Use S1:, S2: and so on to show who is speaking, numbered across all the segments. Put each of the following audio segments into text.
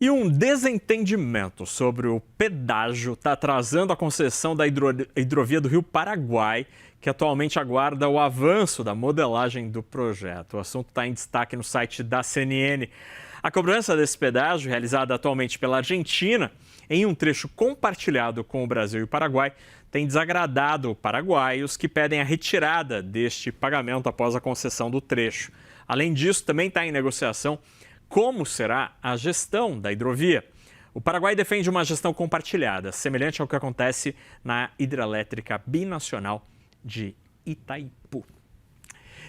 S1: E um desentendimento sobre o pedágio está atrasando a concessão da hidrovia do Rio Paraguai, que atualmente aguarda o avanço da modelagem do projeto. O assunto está em destaque no site da CNN. A cobrança desse pedágio, realizada atualmente pela Argentina, em um trecho compartilhado com o Brasil e o Paraguai, tem desagradado paraguaios que pedem a retirada deste pagamento após a concessão do trecho. Além disso, também está em negociação como será a gestão da hidrovia. O Paraguai defende uma gestão compartilhada, semelhante ao que acontece na hidrelétrica binacional de Itaipu.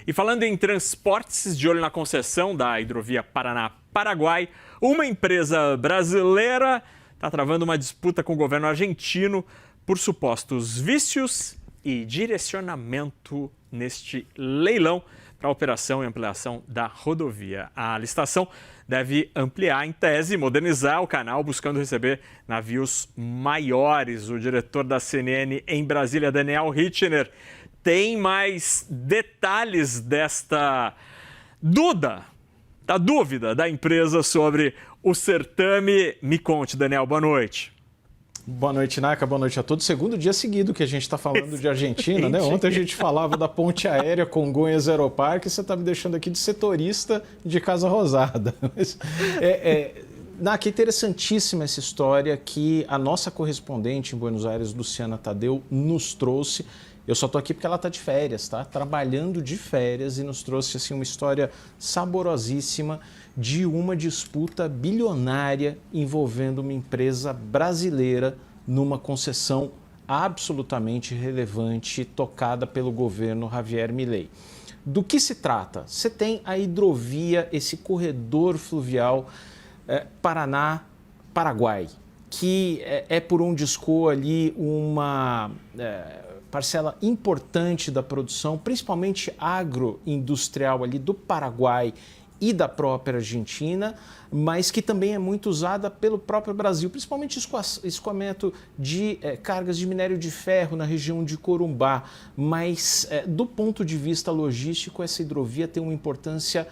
S1: E falando em transportes, de olho na concessão da hidrovia Paraná-Paraguai, uma empresa brasileira está travando uma disputa com o governo argentino por supostos vícios e direcionamento neste leilão para a operação e ampliação da rodovia. A licitação deve ampliar, em tese, modernizar o canal, buscando receber navios maiores. O diretor da CNN em Brasília, Daniel Rittner, tem mais detalhes desta dúvida da empresa sobre o certame. Me conte, Daniel, boa noite.
S2: Boa noite, Naka. Boa noite a todos. Segundo dia seguido que a gente está falando de Argentina, né? Ontem a gente falava da ponte aérea Congonhas Aeroparque e você está me deixando aqui de setorista de Casa Rosada. Mas, Naka, é interessantíssima essa história que a nossa correspondente em Buenos Aires, Luciana Tadeu, nos trouxe. Eu só estou aqui porque ela está de férias, tá? Trabalhando de férias, e nos trouxe assim, uma história saborosíssima de uma disputa bilionária envolvendo uma empresa brasileira numa concessão absolutamente relevante tocada pelo governo Javier Milei. Do que se trata? Você tem a hidrovia, esse corredor fluvial Paraná-Paraguai, que é por onde escoa ali uma parcela importante da produção, principalmente agroindustrial ali do Paraguai e da própria Argentina, mas que também é muito usada pelo próprio Brasil, principalmente escoamento de cargas de minério de ferro na região de Corumbá. Mas, do ponto de vista logístico, essa hidrovia tem uma importância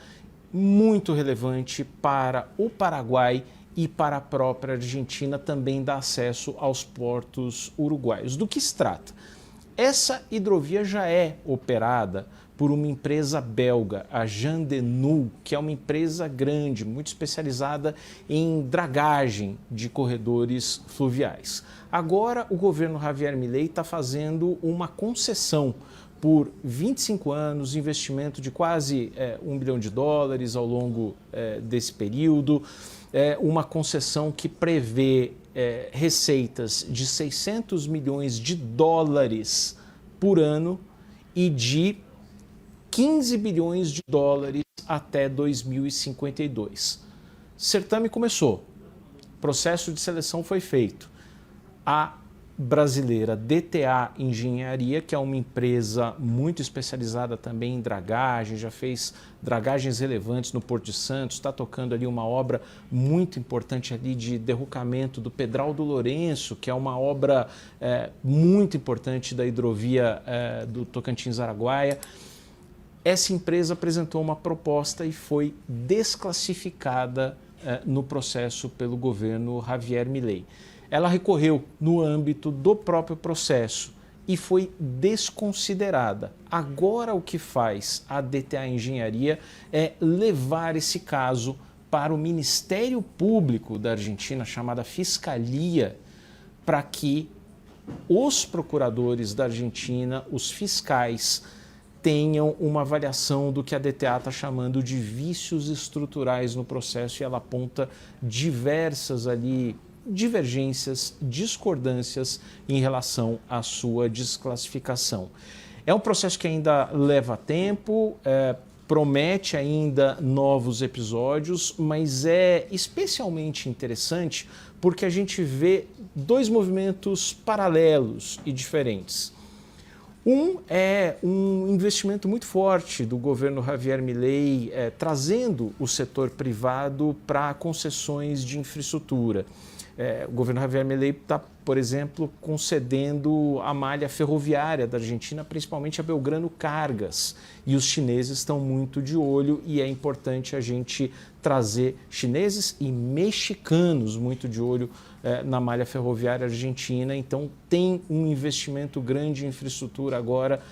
S2: muito relevante para o Paraguai e para a própria Argentina, também dá acesso aos portos uruguaios. Do que se trata? Essa hidrovia já é operada por uma empresa belga, a Jandenul, que é uma empresa grande, muito especializada em dragagem de corredores fluviais. Agora, o governo Javier Milei está fazendo uma concessão por 25 anos, investimento de quase $1 bilhão ao longo desse período, uma concessão que prevê receitas de $600 milhões por ano e de $15 bilhões até 2052. Certame começou, processo de seleção foi feito. A brasileira DTA Engenharia, que é uma empresa muito especializada também em dragagem, já fez dragagens relevantes no Porto de Santos, está tocando ali uma obra muito importante ali de derrocamento do Pedral do Lourenço, que é uma obra muito importante da hidrovia do Tocantins-Araguaia. Essa empresa apresentou uma proposta e foi desclassificada no processo pelo governo Javier Milei. Ela recorreu no âmbito do próprio processo e foi desconsiderada. Agora o que faz a DTA Engenharia é levar esse caso para o Ministério Público da Argentina, chamada Fiscalia, para que os procuradores da Argentina, os fiscais, tenham uma avaliação do que a DTA está chamando de vícios estruturais no processo, e ela aponta diversas ali divergências, discordâncias em relação à sua desclassificação. É um processo que ainda leva tempo, promete ainda novos episódios, mas é especialmente interessante porque a gente vê dois movimentos paralelos e diferentes. Um é um investimento muito forte do governo Javier Milei, trazendo o setor privado para concessões de infraestrutura. O governo Javier Milei está, por exemplo, concedendo a malha ferroviária da Argentina, principalmente a Belgrano Cargas. E os chineses estão muito de olho e é importante a gente trazer chineses e mexicanos muito de olho na malha ferroviária argentina. Então, tem um investimento grande em infraestrutura agora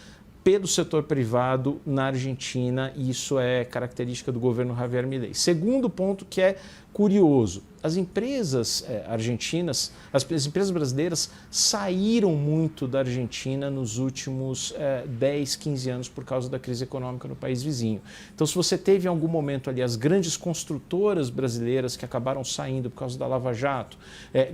S2: pelo setor privado na Argentina, e isso é característica do governo Javier Milei. Segundo ponto que é curioso, as empresas argentinas, as empresas brasileiras saíram muito da Argentina nos últimos 10, 15 anos por causa da crise econômica no país vizinho. Então, se você teve em algum momento ali as grandes construtoras brasileiras que acabaram saindo por causa da Lava Jato,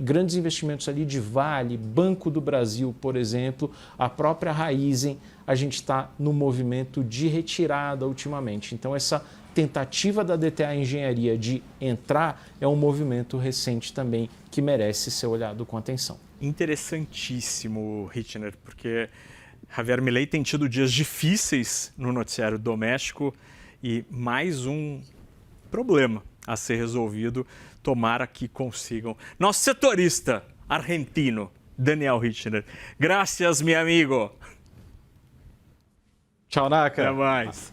S2: grandes investimentos ali de Vale, Banco do Brasil, por exemplo, a própria Raízen, a gente está no movimento de retirada ultimamente. Então, essa tentativa da DTA Engenharia de entrar é um movimento recente também que merece ser olhado com atenção.
S1: Interessantíssimo, Richner, porque Javier Milei tem tido dias difíceis no noticiário doméstico e mais um problema a ser resolvido. Tomara que consigam. Nosso setorista argentino, Daniel Richner. Graças, meu amigo.
S2: Tchau, Naka.
S1: Até mais.